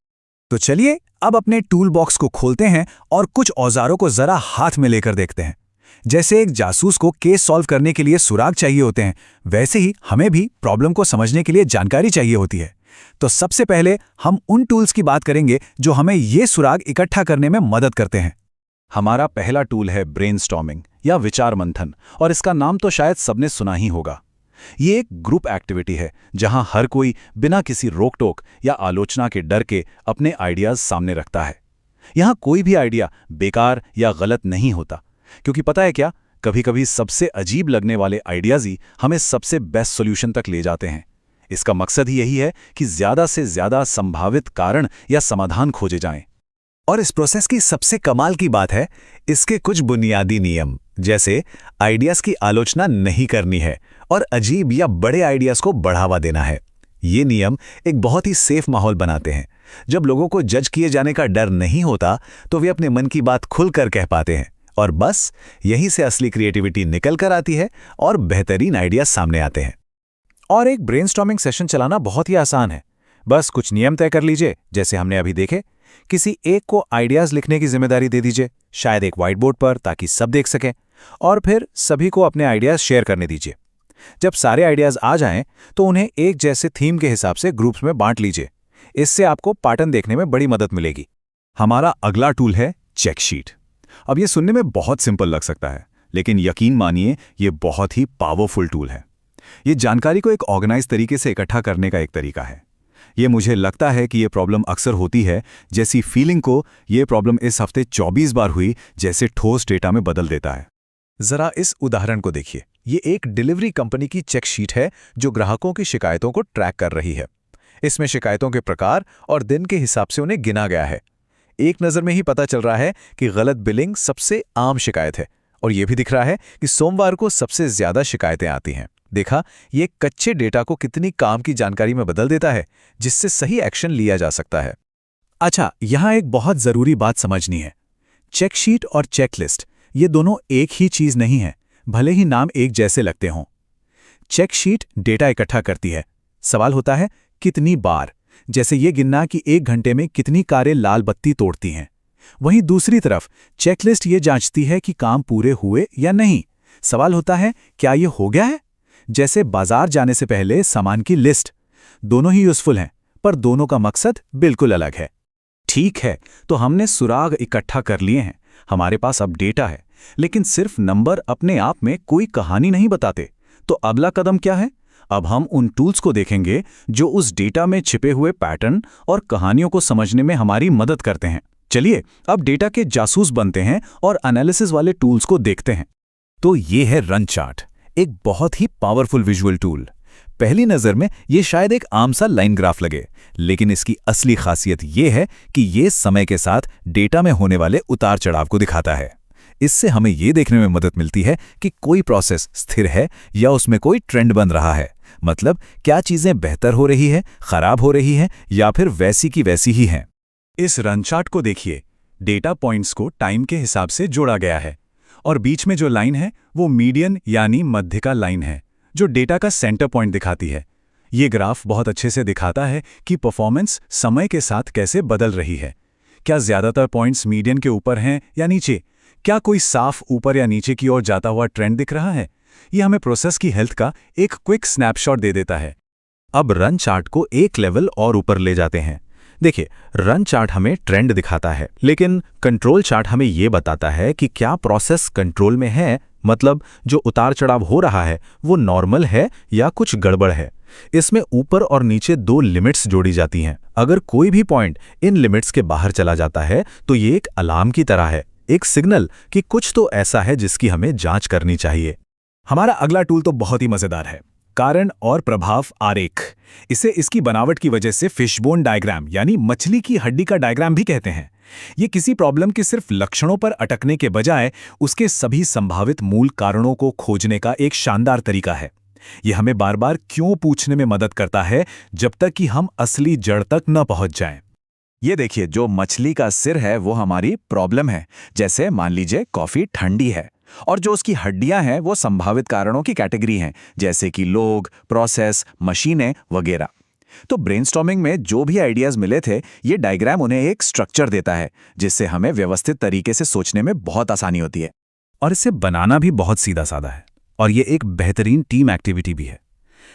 तो चलिए अब अपने टूल बॉक्स को खोलते हैं और कुछ औजारों को जरा हाथ में लेकर देखते हैं। जैसे एक जासूस को केस सॉल्व करने के लिए सुराग चाहिए होते हैं, वैसे ही हमें भी प्रॉब्लम को समझने के लिए जानकारी चाहिए होती है। तो सबसे पहले हम उन टूल्स की बात करेंगे जो हमें ये सुराग इकट्ठा करने में मदद करते हैं। हमारा पहला टूल है ब्रेनस्टॉर्मिंग या विचार मंथन, और इसका नाम तो शायद सबने सुना ही होगा। ये एक ग्रुप एक्टिविटी है जहां हर कोई बिना किसी रोक टोक या आलोचना के डर के अपने आइडियाज सामने रखता है। यहां कोई भी आइडिया बेकार या गलत नहीं होता, क्योंकि पता है क्या, कभी कभी सबसे अजीब लगने वाले आइडियाज ही हमें सबसे बेस्ट सॉल्यूशन तक ले जाते हैं। इसका मकसद ही यही है कि ज्यादा से ज्यादा संभावित कारण या समाधान खोजे जाएं। और इस प्रोसेस की सबसे कमाल की बात है इसके कुछ बुनियादी नियम, जैसे आइडियाज की आलोचना नहीं करनी है और अजीब या बड़े आइडियाज को बढ़ावा देना है। ये नियम एक बहुत ही सेफ माहौल बनाते हैं। जब लोगों को जज किए जाने का डर नहीं होता तो वे अपने मन की बात खुलकर कह पाते हैं, और बस यहीं से असली क्रिएटिविटी निकल कर आती है और बेहतरीन आइडियाज सामने आते हैं। और एक ब्रेनस्टॉर्मिंग सेशन चलाना बहुत ही आसान है। बस कुछ नियम तय कर लीजिए, जैसे हमने अभी देखे। किसी एक को आइडियाज लिखने की जिम्मेदारी दे दीजिए, शायद एक व्हाइट बोर्ड पर, ताकि सब देख सकें, और फिर सभी को अपने आइडियाज शेयर करने दीजिए। जब सारे आइडियाज आ जाएं, तो उन्हें एक जैसे थीम के हिसाब से ग्रुप्स में बांट लीजिए। इससे आपको पैटर्न देखने में बड़ी मदद मिलेगी। हमारा अगला टूल है चेकशीट। अब ये सुनने में बहुत सिंपल लग सकता है, लेकिन यकीन मानिए ये बहुत ही पावरफुल टूल है। ये जानकारी को एक ऑर्गेनाइज तरीके से इकट्ठा करने का एक तरीका है। ये मुझे लगता है कि ये प्रॉब्लम अक्सर होती है जैसी फीलिंग को ये प्रॉब्लम इस हफ्ते 24 बार हुई जैसे ठोस डेटा में बदल देता है। जरा इस उदाहरण को देखिए। ये एक डिलीवरी कंपनी की चेक शीट है जो ग्राहकों की शिकायतों को ट्रैक कर रही है। इसमें शिकायतों के प्रकार और दिन के हिसाब से उन्हें गिना गया है। एक नज़र में ही पता चल रहा है कि गलत बिलिंग सबसे आम शिकायत है, और यह भी दिख रहा है कि सोमवार को सबसे ज्यादा शिकायतें आती हैं। देखा, ये कच्चे डेटा को कितनी काम की जानकारी में बदल देता है, जिससे सही एक्शन लिया जा सकता है। अच्छा, यहां एक बहुत जरूरी बात समझनी है। चेकशीट और चेकलिस्ट ये दोनों एक ही चीज नहीं है, भले ही नाम एक जैसे लगते हों। चेकशीट डेटा इकट्ठा करती है। सवाल होता है कितनी बार, जैसे ये गिनना कि 1 घंटे में कितनी कारें लाल बत्ती तोड़ती हैं। वहीं दूसरी तरफ चेकलिस्ट ये जांचती है कि काम पूरे हुए या नहीं। सवाल होता है क्या ये हो गया है, जैसे बाजार जाने से पहले सामान की लिस्ट। दोनों ही यूजफुल हैं, पर दोनों का मकसद बिल्कुल अलग है। ठीक है, तो हमने सुराग इकट्ठा कर लिए हैं, हमारे पास अब डेटा है, लेकिन सिर्फ नंबर अपने आप में कोई कहानी नहीं बताते। तो अगला कदम क्या है? अब हम उन टूल्स को देखेंगे जो उस डेटा में छिपे हुए पैटर्न और कहानियों को समझने में हमारी मदद करते हैं। चलिए अब डेटा के जासूस बनते हैं और एनालिसिस वाले टूल्स को देखते हैं। तो ये है रन चार्ट, एक बहुत ही पावरफुल विजुअल टूल। पहली नज़र में ये शायद एक आम सा लाइन ग्राफ लगे, लेकिन इसकी असली खासियत ये है कि ये समय के साथ डेटा में होने वाले उतार चढ़ाव को दिखाता है। इससे हमें ये देखने में मदद मिलती है कि कोई प्रोसेस स्थिर है या उसमें कोई ट्रेंड बन रहा है। मतलब क्या चीजें बेहतर हो रही है, खराब हो रही है, या फिर वैसी की वैसी ही हैं। इस रन चार्ट को देखिए। डेटा पॉइंट्स को टाइम के हिसाब से जोड़ा गया है, और बीच में जो लाइन है वो मीडियन यानी मध्यिका लाइन है, जो डेटा का सेंटर पॉइंट दिखाती है। ये ग्राफ बहुत अच्छे से दिखाता है कि परफॉर्मेंस समय के साथ कैसे बदल रही है। क्या ज्यादातर पॉइंट्स मीडियन के ऊपर हैं या नीचे? क्या कोई साफ ऊपर या नीचे की ओर जाता हुआ ट्रेंड दिख रहा है? ये हमें प्रोसेस की हेल्थ का एक क्विक स्नैपशॉट दे देता है। अब रन चार्ट को एक लेवल और ऊपर ले जाते हैं। देखिए, रन चार्ट हमें ट्रेंड दिखाता है, लेकिन कंट्रोल चार्ट हमें ये बताता है कि क्या प्रोसेस कंट्रोल में है, मतलब जो उतार चढ़ाव हो रहा है वो नॉर्मल है या कुछ गड़बड़ है। इसमें ऊपर और नीचे 2 लिमिट्स जोड़ी जाती हैं। अगर कोई भी पॉइंट इन लिमिट्स के बाहर चला जाता है तो ये एक अलार्म की तरह है, एक सिग्नल कि कुछ तो ऐसा है जिसकी हमें जांच करनी चाहिए। हमारा अगला टूल तो बहुत ही मजेदार है, कारण और प्रभाव आरेख। इसे इसकी बनावट की वजह से फिशबोन डायग्राम यानी मछली की हड्डी का डायग्राम भी कहते हैं। ये किसी प्रॉब्लम के सिर्फ लक्षणों पर अटकने के बजाय उसके सभी संभावित मूल कारणों को खोजने का एक शानदार तरीका है। ये हमें बार बार क्यों पूछने में मदद करता है जब तक कि हम असली जड़ तक न पहुंच जाएं। ये देखिए, जो मछली का सिर है वो हमारी प्रॉब्लम है। जैसे मान लीजिए कॉफी ठंडी है, और जो उसकी हड्डियां हैं वो संभावित कारणों की कैटेगरी हैं, जैसे कि लोग, प्रोसेस, मशीनें वगैरह। तो ब्रेनस्टॉर्मिंग में जो भी आइडियाज मिले थे, ये डायग्राम उन्हें एक स्ट्रक्चर देता है जिससे हमें व्यवस्थित तरीके से सोचने में बहुत आसानी होती है। और इसे बनाना भी बहुत सीधा साधा है, और ये एक बेहतरीन टीम एक्टिविटी भी है।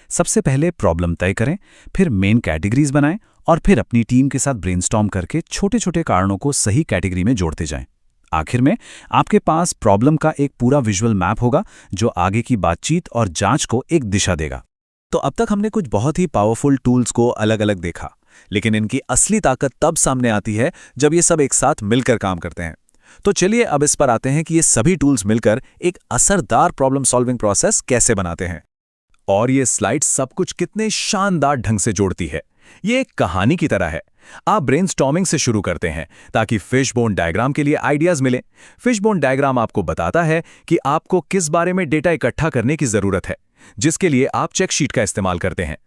सबसे पहले प्रॉब्लम तय करें, फिर मेन कैटेगरीज बनाएं, और फिर अपनी टीम के साथ ब्रेनस्टॉर्म करके छोटे छोटे कारणों को सही कैटेगरी में जोड़ते जाएं। आखिर में आपके पास प्रॉब्लम का एक पूरा विजुअल मैप होगा जो आगे की बातचीत और जांच को एक दिशा देगा। तो अब तक हमने कुछ बहुत ही पावरफुल टूल्स को अलग अलग देखा, लेकिन इनकी असली ताकत तब सामने आती है जब ये सब एक साथ मिलकर काम करते हैं। तो चलिए अब इस पर आते हैं कि ये सभी टूल्स मिलकर एक असरदार प्रॉब्लम सॉल्विंग प्रोसेस कैसे बनाते हैं। और ये स्लाइड सब कुछ कितने शानदार ढंग से जोड़ती है। ये एक कहानी की तरह है। आप ब्रेनस्टॉर्मिंग से शुरू करते हैं ताकि फिशबोन डायग्राम के लिए आइडियाज मिले। फिशबोन डायग्राम आपको बताता है कि आपको किस बारे में डेटा इकट्ठा करने की जरूरत है, जिसके लिए आप चेक शीट का इस्तेमाल करते हैं।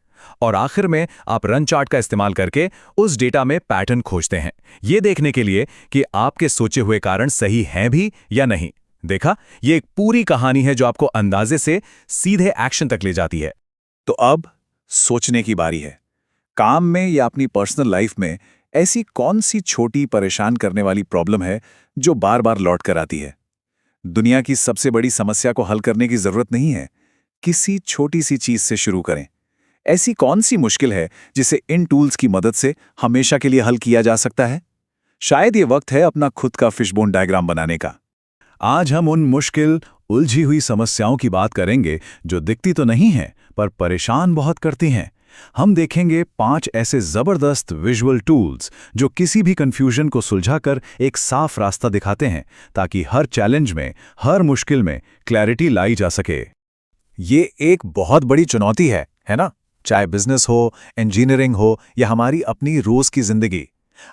और आखिर में आप रन चार्ट का इस्तेमाल करके उस डेटा में पैटर्न खोजते हैं, ये देखने के लिए कि आपके सोचे हुए कारण सही हैं भी या नहीं। देखा, ये एक पूरी कहानी है जो आपको अंदाजे से सीधे एक्शन तक ले जाती है। तो अब सोचने की बारी है। काम में या अपनी पर्सनल लाइफ में ऐसी कौन सी छोटी परेशान करने वाली प्रॉब्लम है जो बार बार लौट कर आती है? दुनिया की सबसे बड़ी समस्या को हल करने की जरूरत नहीं है, किसी छोटी सी चीज से शुरू करें। ऐसी कौन सी मुश्किल है जिसे इन टूल्स की मदद से हमेशा के लिए हल किया जा सकता है? शायद ये वक्त है अपना खुद का फिशबोन डायग्राम बनाने का। आज हम उन मुश्किल, उलझी हुई समस्याओं की बात करेंगे जो दिखती तो नहीं हैं पर परेशान बहुत करती हैं। हम देखेंगे 5 ऐसे जबरदस्त विजुअल टूल्स जो किसी भी कंफ्यूजन को सुलझाकर एक साफ रास्ता दिखाते हैं, ताकि हर चैलेंज में, हर मुश्किल में क्लैरिटी लाई जा सके। ये एक बहुत बड़ी चुनौती है ना? चाहे बिजनेस हो, इंजीनियरिंग हो या हमारी अपनी रोज की जिंदगी।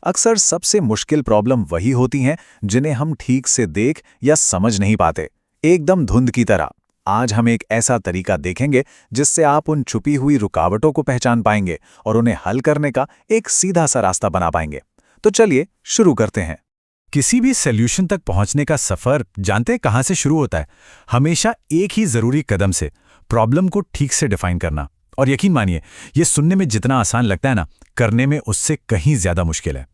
अक्सर सबसे मुश्किल प्रॉब्लम वही होती हैं जिन्हें हम ठीक से देख या समझ नहीं पाते, एकदम धुंध की तरह। आज हम एक ऐसा तरीका देखेंगे जिससे आप उन छुपी हुई रुकावटों को पहचान पाएंगे और उन्हें हल करने का एक सीधा सा रास्ता बना पाएंगे। तो चलिए शुरू करते हैं। किसी भी सॉल्यूशन तक पहुंचने का सफर जानते कहां से शुरू होता है? हमेशा एक ही जरूरी कदम से, प्रॉब्लम को ठीक से डिफाइन करना। और यकीन मानिए, ये सुनने में जितना आसान लगता है ना, करने में उससे कहीं ज्यादा मुश्किल है।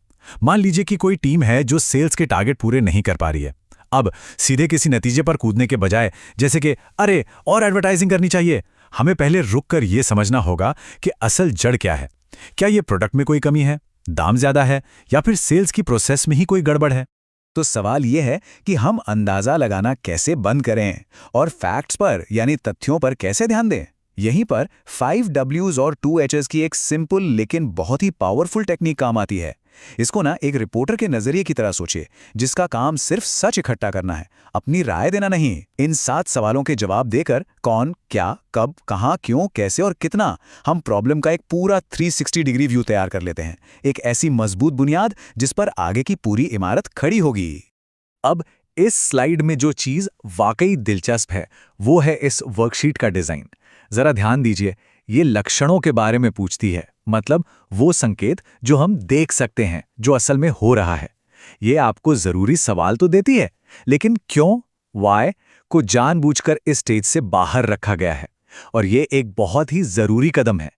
मान लीजिए कि कोई टीम है जो सेल्स के टारगेट पूरे नहीं कर पा रही है। अब सीधे किसी नतीजे पर कूदने के बजाय, जैसे कि अरे और एडवर्टाइजिंग करनी चाहिए, हमें पहले रुककर यह समझना होगा कि असल जड़ क्या है। क्या ये प्रोडक्ट में कोई कमी है, दाम ज्यादा है, या फिर सेल्स की प्रोसेस में ही कोई गड़बड़ है? तो सवाल यह है कि हम अंदाजा लगाना कैसे बंद करें और फैक्ट्स पर यानी तथ्यों पर कैसे ध्यान दें। यहीं पर 5 Ws और 2 Hs की एक सिंपल लेकिन बहुत ही पावरफुल टेक्निक काम आती है। इसको ना एक रिपोर्टर के नजरिए की तरह सोचिए, जिसका काम सिर्फ सच इकट्ठा करना है, अपनी राय देना नहीं। इन 7 सवालों के जवाब देकर कौन, क्या, कब, कहां, क्यों, कैसे और कितना, हम प्रॉब्लम का एक पूरा 360 डिग्री व्यू तैयार कर लेते हैं। एक ऐसी मजबूत बुनियाद जिस पर आगे की पूरी इमारत खड़ी होगी। अब इस स्लाइड में जो चीज वाकई दिलचस्प है वो है इस वर्कशीट का डिजाइन। जरा ध्यान दीजिए, ये लक्षणों के बारे में पूछती है, मतलब वो संकेत जो हम देख सकते हैं जो असल में हो रहा है। ये आपको जरूरी सवाल तो देती है, लेकिन क्यों, वाई को जानबूझकर इस स्टेज से बाहर रखा गया है। और ये एक बहुत ही जरूरी कदम है।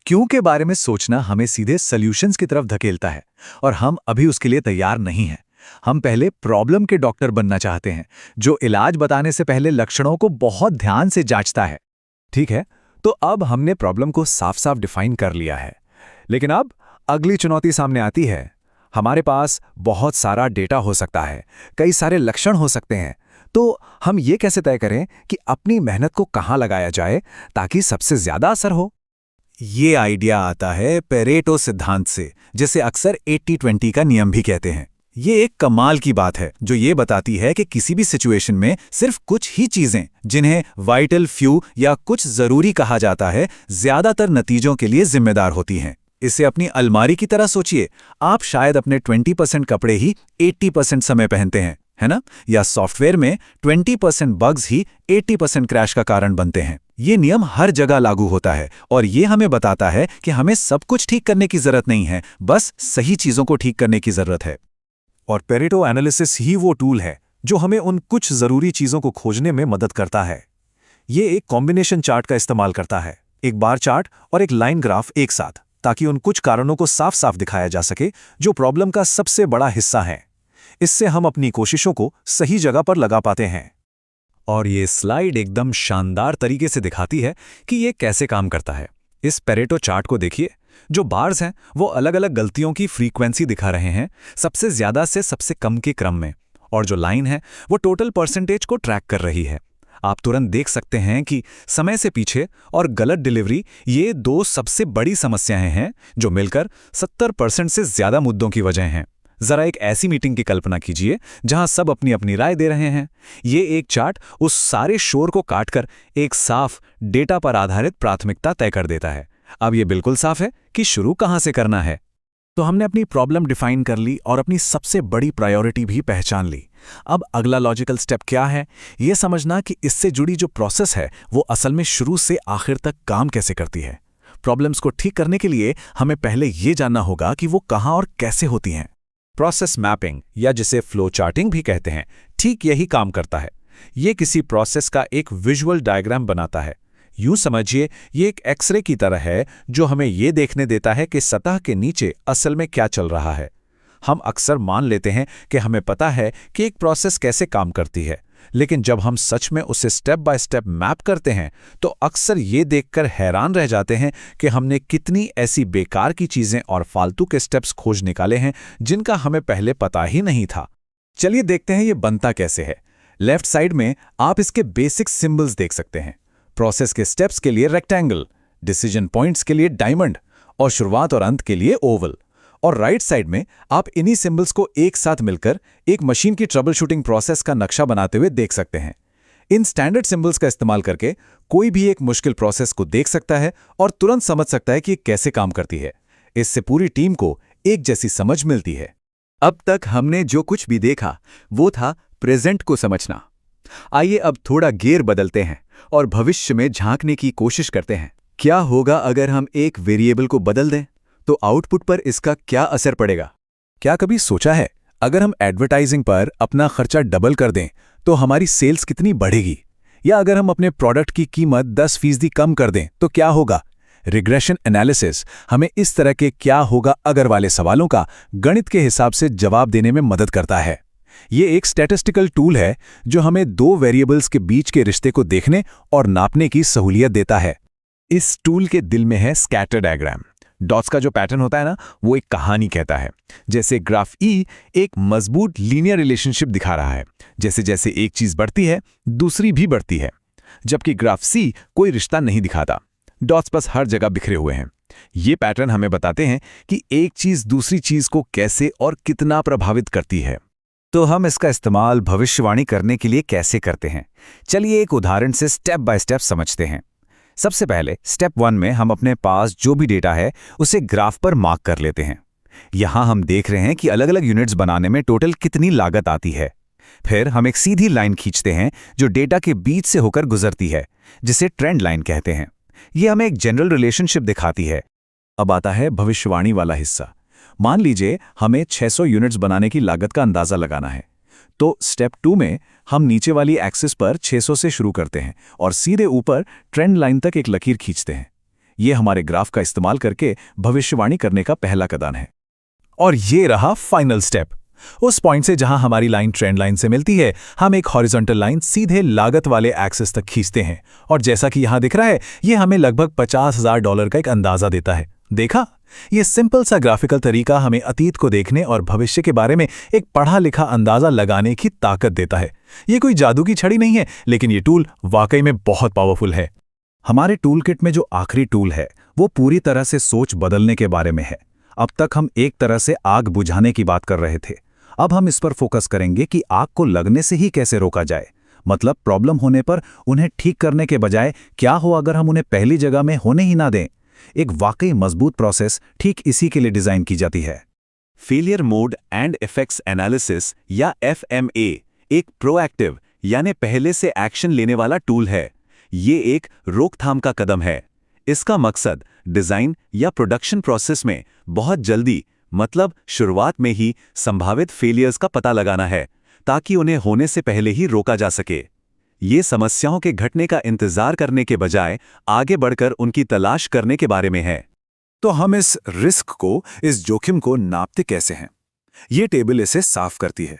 क्यों के बारे में सोचना हमें सीधे सॉल्यूशंस की तरफ धकेलता है, और हम अभी उसके लिए तैयार नहीं हैं। हम पहले प्रॉब्लम के डॉक्टर बनना चाहते हैं, जो इलाज बताने से पहले लक्षणों को बहुत ध्यान से जांचता है। ठीक है, तो अब हमने प्रॉब्लम को साफ साफ डिफाइन कर लिया है, लेकिन अब अगली चुनौती सामने आती है। हमारे पास बहुत सारा डेटा हो सकता है, कई सारे लक्षण हो सकते हैं, तो हम ये कैसे तय करें कि अपनी मेहनत को कहाँ लगाया जाए ताकि सबसे ज्यादा असर हो? ये आइडिया आता है पेरेटो सिद्धांत से, जिसे अक्सर 80-20 का नियम भी कहते हैं। ये एक कमाल की बात है जो ये बताती है कि किसी भी सिचुएशन में सिर्फ कुछ ही चीजें, जिन्हें वाइटल फ्यू या कुछ जरूरी कहा जाता है, ज्यादातर नतीजों के लिए जिम्मेदार होती हैं। इसे अपनी अलमारी की तरह सोचिए। आप शायद अपने 20% कपड़े ही 80% समय पहनते हैं, है ना? या सॉफ्टवेयर में 20% बग्स ही 80% क्रैश का कारण बनते हैं। ये नियम हर जगह लागू होता है और ये हमें बताता है कि हमें सब कुछ ठीक करने की जरूरत नहीं है, बस सही चीजों को ठीक करने की जरूरत है। और पेरेटो एनालिसिस ही वो टूल है जो हमें उन कुछ जरूरी चीजों को खोजने में मदद करता है। ये एक कॉम्बिनेशन चार्ट का इस्तेमाल करता है, एक बार चार्ट और एक लाइन ग्राफ एक साथ, ताकि उन कुछ कारणों को साफ साफ दिखाया जा सके जो प्रॉब्लम का सबसे बड़ा हिस्सा है। इससे हम अपनी कोशिशों को सही जगह पर लगा पाते हैं। और ये स्लाइड एकदम शानदार तरीके से दिखाती है कि ये कैसे काम करता है। इस पेरेटो चार्ट को देखिए। जो बार्स हैं वो अलग अलग गलतियों की फ्रीक्वेंसी दिखा रहे हैं, सबसे ज्यादा से सबसे कम के क्रम में, और जो लाइन है वो टोटल परसेंटेज को ट्रैक कर रही है। आप तुरंत देख सकते हैं कि समय से पीछे और गलत डिलीवरी, ये दो सबसे बड़ी समस्याएं हैं जो मिलकर 70% से ज्यादा मुद्दों की वजह हैं। जरा एक ऐसी मीटिंग की कल्पना कीजिए जहां सब अपनी अपनी राय दे रहे हैं। ये एक चार्ट उस सारे शोर को काटकर एक साफ डेटा पर आधारित प्राथमिकता तय कर देता है। अब ये बिल्कुल साफ है कि शुरू कहां से करना है। तो हमने अपनी प्रॉब्लम डिफाइन कर ली और अपनी सबसे बड़ी प्रायोरिटी भी पहचान ली। अब अगला लॉजिकल स्टेप क्या है? ये समझना कि इससे जुड़ी जो प्रोसेस है वो असल में शुरू से आखिर तक काम कैसे करती है। प्रॉब्लम्स को ठीक करने के लिए हमें पहले ये जानना होगा कि वो कहाँ और कैसे होती हैं। प्रोसेस मैपिंग, या जिसे फ्लो चार्टिंग भी कहते हैं, ठीक यही काम करता है। ये किसी प्रोसेस का एक विजुअल डायग्राम बनाता है। यूं समझिए, ये एक एक्सरे की तरह है जो हमें ये देखने देता है कि सतह के नीचे असल में क्या चल रहा है। हम अक्सर मान लेते हैं कि हमें पता है कि एक प्रोसेस कैसे काम करती है, लेकिन जब हम सच में उसे स्टेप बाय स्टेप मैप करते हैं तो अक्सर ये देखकर हैरान रह जाते हैं कि हमने कितनी ऐसी बेकार की चीजें और फालतू के स्टेप्स खोज निकाले हैं जिनका हमें पहले पता ही नहीं था। चलिए देखते हैं ये बनता कैसे है। लेफ्ट साइड में आप इसके बेसिक सिंबल्स देख सकते हैं। प्रोसेस के स्टेप्स के लिए रेक्टेंगल, डिसीजन पॉइंट्स के लिए डायमंड और शुरुआत और अंत के लिए ओवल। और राइट साइड में आप इन्हीं सिंबल्स को एक साथ मिलकर एक मशीन की ट्रबल शूटिंग प्रोसेस का नक्शा बनाते हुए देख सकते हैं। इन स्टैंडर्ड सिंबल्स का इस्तेमाल करके कोई भी एक मुश्किल प्रोसेस को देख सकता है और तुरंत समझ सकता है कि ये कैसे काम करती है। इससे पूरी टीम को एक जैसी समझ मिलती है। अब तक हमने जो कुछ भी देखा वो था प्रेजेंट को समझना। आइए अब थोड़ा गियर बदलते हैं और भविष्य में झांकने की कोशिश करते हैं। क्या होगा अगर हम एक वेरिएबल को बदल दें? तो आउटपुट पर इसका क्या असर पड़ेगा? क्या कभी सोचा है अगर हम एडवर्टाइजिंग पर अपना खर्चा डबल कर दें तो हमारी सेल्स कितनी बढ़ेगी? या अगर हम अपने प्रोडक्ट की कीमत 10% कम कर दें तो क्या होगा? रिग्रेशन एनालिसिस हमें इस तरह के क्या होगा अगर वाले सवालों का गणित के हिसाब से जवाब देने में मदद करता है। ये एक स्टैटिस्टिकल टूल है जो हमें दो वेरिएबल्स के बीच के रिश्ते को देखने और नापने की सहूलियत देता है। इस टूल के दिल में है स्कैटर डायग्राम। डॉट्स का जो पैटर्न होता है ना, वो एक कहानी कहता है। जैसे ग्राफ ई एक मजबूत लीनियर रिलेशनशिप दिखा रहा है, जैसे जैसे एक चीज बढ़ती है दूसरी भी बढ़ती है, जबकि ग्राफ सी कोई रिश्ता नहीं दिखाता। डॉट्स बस हर जगह बिखरे हुए हैं। ये पैटर्न हमें बताते हैं कि एक चीज दूसरी चीज को कैसे और कितना प्रभावित करती है। तो हम इसका इस्तेमाल भविष्यवाणी करने के लिए कैसे करते हैं? चलिए एक उदाहरण से स्टेप बाय स्टेप समझते हैं। सबसे पहले स्टेप 1 में हम अपने पास जो भी डेटा है उसे ग्राफ पर मार्क कर लेते हैं। यहां हम देख रहे हैं कि अलग अलग यूनिट्स बनाने में टोटल कितनी लागत आती है। फिर हम एक सीधी लाइन खींचते हैं जो डेटा के बीच से होकर गुजरती है, जिसे ट्रेंड लाइन कहते हैं। ये हमें एक जनरल रिलेशनशिप दिखाती है। अब आता है भविष्यवाणी वाला हिस्सा। मान लीजिए हमें 600 यूनिट्स बनाने की लागत का अंदाजा लगाना है। तो स्टेप 2 में हम नीचे वाली एक्सिस पर 600 से शुरू करते हैं और सीधे ऊपर ट्रेंड लाइन तक एक लकीर खींचते हैं। यह हमारे ग्राफ का इस्तेमाल करके भविष्यवाणी करने का पहला कदम है। और ये रहा फाइनल स्टेप। उस पॉइंट से जहां हमारी लाइन ट्रेंड लाइन से मिलती है, हम एक हॉरिजॉन्टल लाइन सीधे लागत वाले एक्सिस तक खींचते हैं और जैसा कि यहां दिख रहा है, यह हमें लगभग $50,000 का एक अंदाजा देता है। देखा, ये सिंपल सा ग्राफिकल तरीका हमें अतीत को देखने और भविष्य के बारे में एक पढ़ा लिखा अंदाजा लगाने की ताकत देता है। ये कोई जादू की छड़ी नहीं है, लेकिन ये टूल वाकई में बहुत पावरफुल है। हमारे टूल किट में जो आखिरी टूल है वो पूरी तरह से सोच बदलने के बारे में है। अब तक हम एक तरह से आग बुझाने की बात कर रहे थे, अब हम इस पर फोकस करेंगे कि आग को लगने से ही कैसे रोका जाए। मतलब प्रॉब्लम होने पर उन्हें ठीक करने के बजाय क्या हो अगर हम उन्हें पहली जगह में होने ही ना दें। एक वाकई मजबूत प्रोसेस ठीक इसी के लिए डिजाइन की जाती है। Failure mode and effects analysis या FMA एक प्रोएक्टिव यानी पहले से एक्शन लेने वाला टूल है। ये एक रोकथाम का कदम है। इसका मकसद डिजाइन या प्रोडक्शन प्रोसेस में बहुत जल्दी, मतलब शुरुआत में ही संभावित फेलियर्स का पता लगाना है, ताकि उन्हें होने से पहले ही रोका जा सके। ये समस्याओं के घटने का इंतजार करने के बजाय आगे बढ़कर उनकी तलाश करने के बारे में है। तो हम इस रिस्क को, इस जोखिम को नापते कैसे हैं? ये टेबल इसे साफ करती है।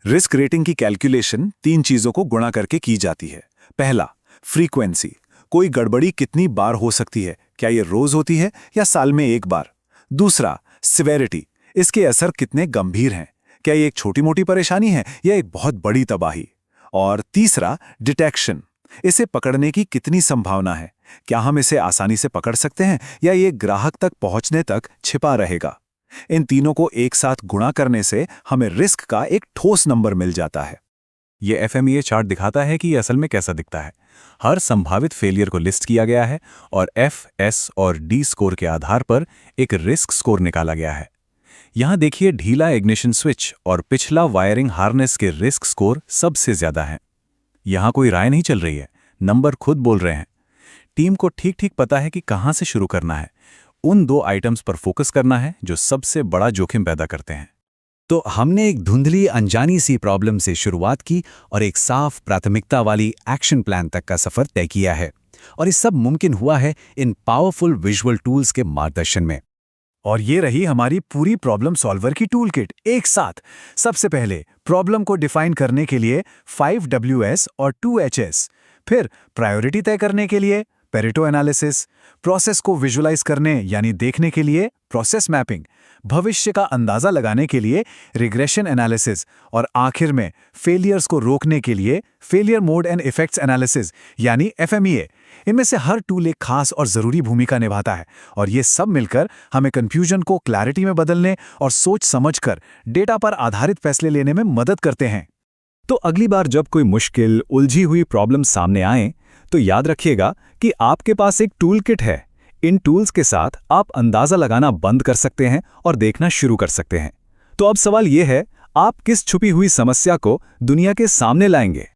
रिस्क रेटिंग की कैलकुलेशन 3 चीजों को गुणा करके की जाती है। पहला, फ्रीक्वेंसी, कोई गड़बड़ी कितनी बार हो सकती है, क्या ये रोज होती है या साल में एक बार। दूसरा, सिवेरिटी, इसके असर कितने गंभीर हैं, क्या ये एक छोटी मोटी परेशानी है या एक बहुत बड़ी तबाही। और तीसरा, डिटेक्शन, इसे पकड़ने की कितनी संभावना है, क्या हम इसे आसानी से पकड़ सकते हैं या ये ग्राहक तक पहुंचने तक छिपा रहेगा। इन तीनों को एक साथ गुणा करने से हमें रिस्क का एक ठोस नंबर मिल जाता है। ये FMEA चार्ट दिखाता है कि ये असल में कैसा दिखता है। हर संभावित फेलियर को लिस्ट किया गया है और F, S और D स्कोर के आधार पर एक रिस्क स्कोर निकाला गया है। यहां देखिए, ढीला इग्निशन स्विच और पिछला वायरिंग हार्नेस के रिस्क स्कोर सबसे ज्यादा हैं। यहां कोई राय नहीं चल रही है, नंबर खुद बोल रहे हैं। टीम को ठीक ठीक पता है कि कहां से शुरू करना है। उन 2 आइटम्स पर फोकस करना है जो सबसे बड़ा जोखिम पैदा करते हैं। तो हमने एक धुंधली अनजानी सी प्रॉब्लम से शुरुआत की और एक साफ प्राथमिकता वाली एक्शन प्लान तक का सफर तय किया है। और ये सब मुमकिन हुआ है इन पावरफुल विजुअल टूल्स के मार्गदर्शन में। और ये रही हमारी पूरी प्रॉब्लम सॉल्वर की टूल किट एक साथ। सबसे पहले प्रॉब्लम को डिफाइन करने के लिए 5 WS और 2 HS, फिर प्रायोरिटी तय करने के लिए पेरेटो एनालिसिस, प्रोसेस को विजुअलाइज करने यानी देखने के लिए प्रोसेस मैपिंग, भविष्य का अंदाजा लगाने के लिए रिग्रेशन एनालिसिस और आखिर में फेलियर्स को रोकने के लिए failure mode and effects analysis यानी FMEA। इनमें से हर टूल एक खास और जरूरी भूमिका निभाता है और ये सब मिलकर हमें कंफ्यूजन को क्लैरिटी में बदलने और सोच समझकर डेटा पर आधारित फैसले लेने में मदद करते हैं। तो अगली बार जब कोई मुश्किल, उलझी हुई प्रॉब्लम सामने आए तो याद रखिएगा कि आपके पास एक टूल किट है। इन टूल्स के साथ आप अंदाजा लगाना बंद कर सकते हैं और देखना शुरू कर सकते हैं। तो अब सवाल यह है, आप किस छुपी हुई समस्या को दुनिया के सामने लाएंगे?